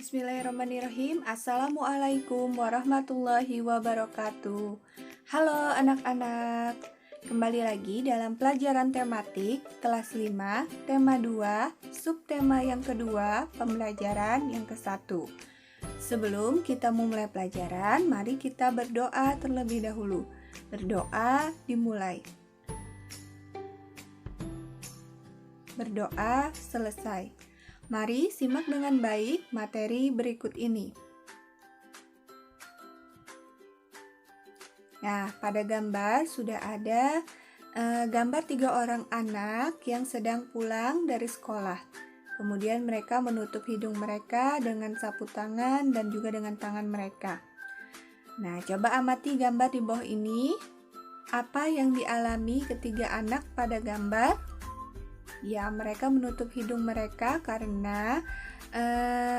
Bismillahirrahmanirrahim. Assalamualaikum warahmatullahi wabarakatuh. Halo anak-anak. Kembali lagi dalam pelajaran tematik kelas 5, tema 2, subtema yang kedua, pembelajaran yang ke-1. Sebelum kita memulai pelajaran, mari kita berdoa terlebih dahulu. Berdoa dimulai. Berdoa selesai. Mari simak dengan baik materi berikut ini. Nah, pada gambar sudah ada gambar 3 orang anak yang sedang pulang dari sekolah. Kemudian mereka menutup hidung mereka dengan sapu tangan dan juga dengan tangan mereka. Nah, coba amati gambar di bawah ini. Apa yang dialami ketiga anak pada gambar? Ya, mereka menutup hidung mereka karena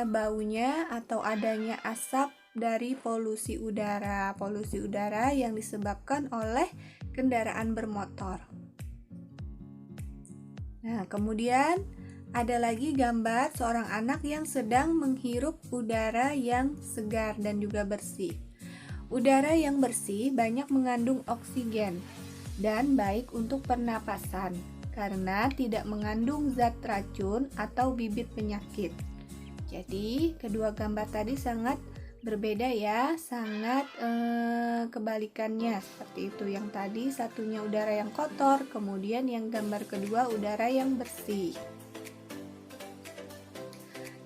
baunya atau adanya asap dari polusi udara. Polusi udara yang disebabkan oleh kendaraan bermotor. Nah, kemudian ada lagi gambar seorang anak yang sedang menghirup udara yang segar dan juga bersih. Udara yang bersih banyak mengandung oksigen dan baik untuk pernapasan, karena tidak mengandung zat racun atau bibit penyakit. Jadi, kedua gambar tadi sangat berbeda ya, sangat kebalikannya seperti itu. Yang tadi satunya udara yang kotor, kemudian yang gambar kedua udara yang bersih.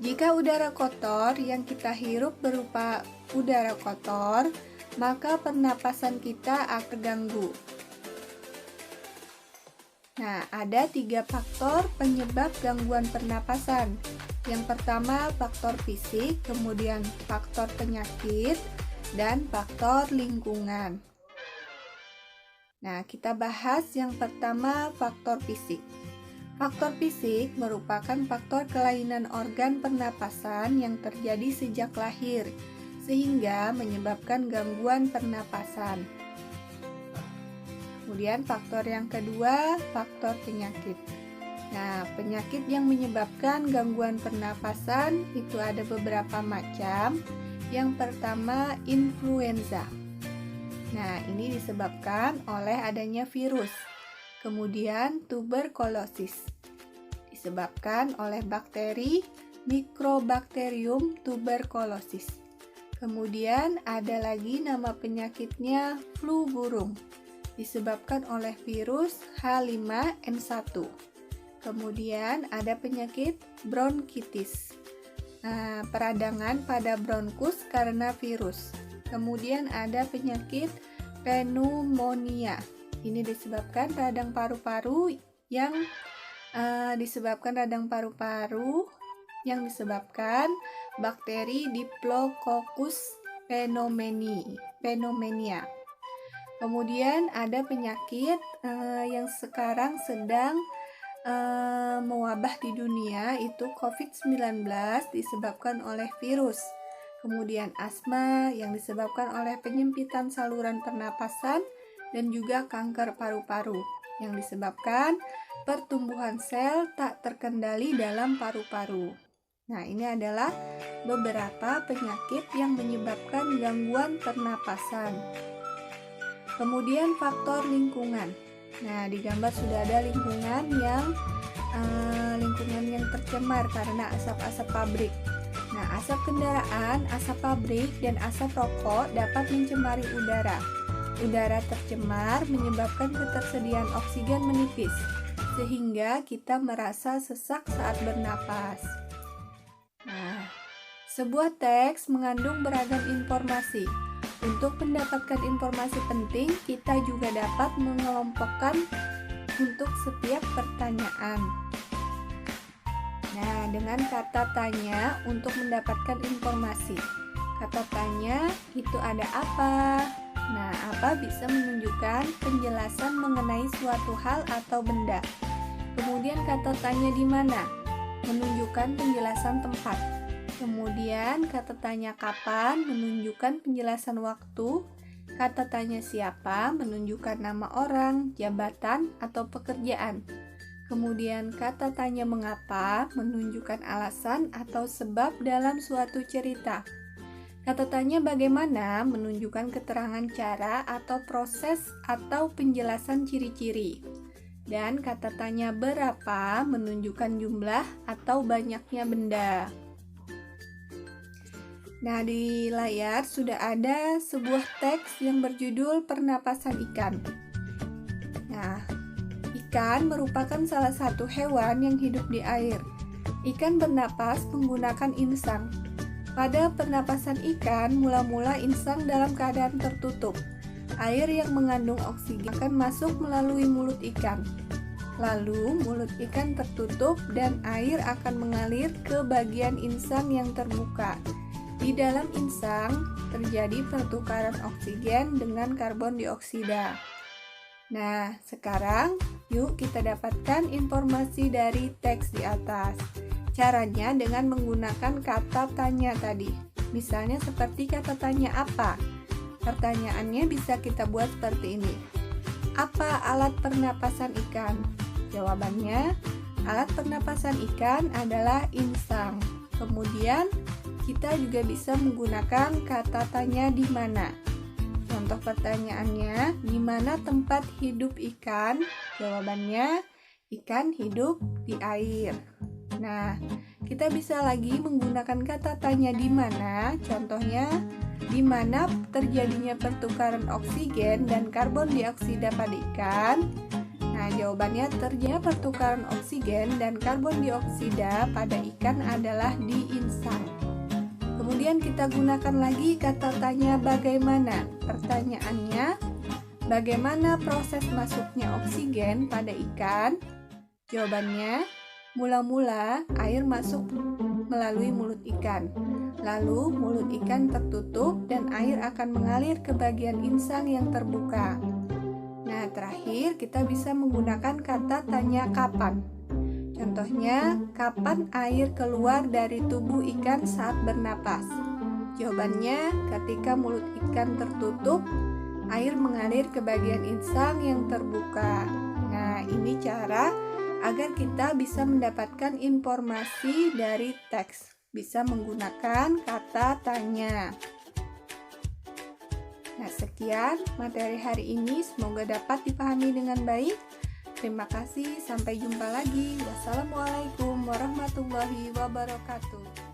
Jika udara kotor yang kita hirup berupa udara kotor, maka pernapasan kita akan terganggu. Nah, ada 3 faktor penyebab gangguan pernapasan. Yang pertama, faktor fisik, kemudian faktor penyakit, dan faktor lingkungan. Nah, kita bahas yang pertama, faktor fisik. Faktor fisik merupakan faktor kelainan organ pernapasan yang terjadi sejak lahir, sehingga menyebabkan gangguan pernapasan. Kemudian faktor yang kedua, faktor penyakit. Nah, penyakit yang menyebabkan gangguan pernapasan itu ada beberapa macam. Yang pertama, influenza. Nah, ini disebabkan oleh adanya virus. Kemudian tuberkulosis, disebabkan oleh bakteri Mycobacterium tuberculosis. Kemudian ada lagi nama penyakitnya flu burung, disebabkan oleh virus H5N1. Kemudian ada penyakit bronkitis, peradangan pada bronkus karena virus. Kemudian ada penyakit pneumonia. Ini disebabkan radang paru-paru yang disebabkan bakteri Diplococcus pneumoniae. Kemudian ada penyakit yang sekarang sedang mewabah di dunia, itu COVID-19 disebabkan oleh virus. Kemudian asma yang disebabkan oleh penyempitan saluran pernapasan dan juga kanker paru-paru yang disebabkan pertumbuhan sel tak terkendali dalam paru-paru. Nah, ini adalah beberapa penyakit yang menyebabkan gangguan pernapasan. Kemudian faktor lingkungan. Nah, di gambar sudah ada lingkungan yang tercemar karena asap-asap pabrik. Nah, asap kendaraan, asap pabrik, dan asap rokok dapat mencemari udara. Udara tercemar menyebabkan ketersediaan oksigen menipis, sehingga kita merasa sesak saat bernapas. Nah, sebuah teks mengandung beragam informasi. Untuk mendapatkan informasi penting, kita juga dapat mengelompokkan untuk setiap pertanyaan. Nah, dengan kata tanya untuk mendapatkan informasi. Kata tanya itu ada apa? Nah, apa bisa menunjukkan penjelasan mengenai suatu hal atau benda. Kemudian kata tanya di mana? Menunjukkan penjelasan tempat. Kemudian kata tanya kapan menunjukkan penjelasan waktu. Kata tanya siapa menunjukkan nama orang, jabatan, atau pekerjaan. Kemudian kata tanya mengapa menunjukkan alasan atau sebab dalam suatu cerita. Kata tanya bagaimana menunjukkan keterangan cara atau proses atau penjelasan ciri-ciri. Dan kata tanya berapa menunjukkan jumlah atau banyaknya benda. Nah, di layar sudah ada sebuah teks yang berjudul Pernapasan Ikan. Nah, ikan merupakan salah satu hewan yang hidup di air. Ikan bernapas menggunakan insang. Pada pernapasan ikan, mula-mula insang dalam keadaan tertutup. Air yang mengandung oksigen akan masuk melalui mulut ikan. Lalu, mulut ikan tertutup dan air akan mengalir ke bagian insang yang terbuka. Di dalam insang terjadi pertukaran oksigen dengan karbon dioksida. Nah, sekarang yuk kita dapatkan informasi dari teks di atas. Caranya dengan menggunakan kata tanya tadi. Misalnya seperti kata tanya apa? Pertanyaannya bisa kita buat seperti ini. Apa alat pernapasan ikan? Jawabannya, alat pernapasan ikan adalah insang. Kemudian, kita juga bisa menggunakan kata tanya di mana. Contoh pertanyaannya, di mana tempat hidup ikan? Jawabannya, ikan hidup di air. Nah, kita bisa lagi menggunakan kata tanya di mana. Contohnya, di mana terjadinya pertukaran oksigen dan karbon dioksida pada ikan? Nah, jawabannya terjadinya pertukaran oksigen dan karbon dioksida pada ikan adalah di insang. Kemudian kita gunakan lagi kata tanya bagaimana. Pertanyaannya, bagaimana proses masuknya oksigen pada ikan? Jawabannya, mula-mula air masuk melalui mulut ikan. Lalu mulut ikan tertutup dan air akan mengalir ke bagian insang yang terbuka. Nah, terakhir kita bisa menggunakan kata tanya kapan. Contohnya, kapan air keluar dari tubuh ikan saat bernapas? Jawabannya, ketika mulut ikan tertutup, air mengalir ke bagian insang yang terbuka. Nah, ini cara agar kita bisa mendapatkan informasi dari teks. Bisa menggunakan kata tanya. Nah, sekian materi hari ini. Semoga dapat dipahami dengan baik. Terima kasih, sampai jumpa lagi. Wassalamualaikum warahmatullahi wabarakatuh.